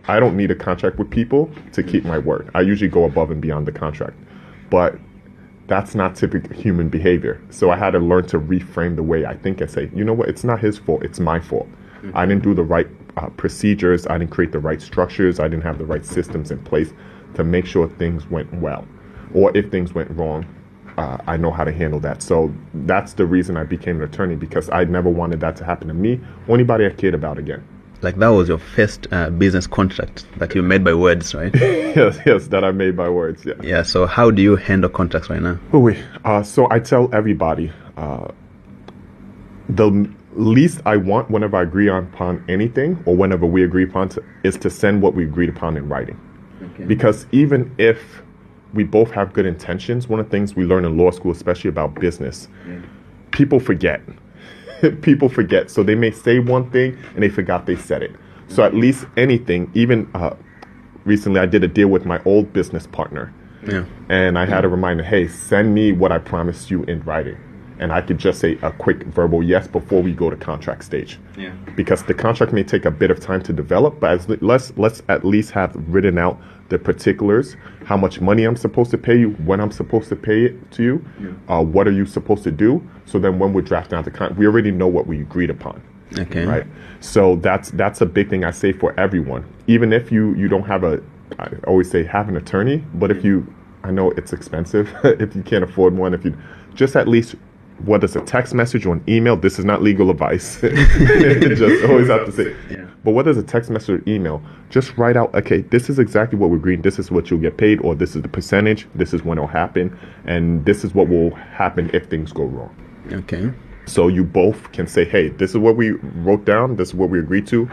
I don't need a contract with people to keep my word. I usually go above and beyond the contract. But that's not typical human behavior. So I had to learn to reframe the way I think and say, you know what, it's not his fault, it's my fault. I didn't do the right procedures, I didn't create the right structures, I didn't have the right systems in place to make sure things went well. Or if things went wrong, I know how to handle that. So that's the reason I became an attorney, because I never wanted that to happen to me or anybody I cared about again. Like that was your first business contract that you made by words, right? yes, that I made by words, yeah. Yeah, so how do you handle contracts right now? So I tell everybody, the least I want whenever I agree upon anything or whenever we agree upon is to send what we agreed upon in writing. Okay. Because even if we both have good intentions, one of the things we learn in law school, especially about business, people forget. People forget. So they may say one thing and they forgot they said it. So at least anything, even recently I did a deal with my old business partner. Yeah. And I had a reminder, hey, send me what I promised you in writing. And I could just say a quick verbal yes before we go to contract stage. Yeah. Because the contract may take a bit of time to develop, but let's at least have written out the particulars, how much money I'm supposed to pay you, when I'm supposed to pay it to you, what are you supposed to do? So then when we're drafting out the contract, we already know what we agreed upon. Okay. Right. So that's a big thing I say for everyone. Even if you don't have I always say have an attorney, but if I know it's expensive, if you can't afford one, if you just at least, whether it's a text message or an email, this is not legal advice. Just always have to say. Yeah. But whether it's a text message or email, just write out, okay, this is exactly what we're agreeing. This is what you'll get paid, or this is the percentage. This is when it'll happen, and this is what will happen if things go wrong. Okay. So you both can say, hey, this is what we wrote down. This is what we agreed to.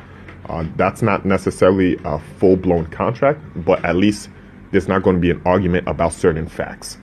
That's not necessarily a full-blown contract, but at least there's not going to be an argument about certain facts.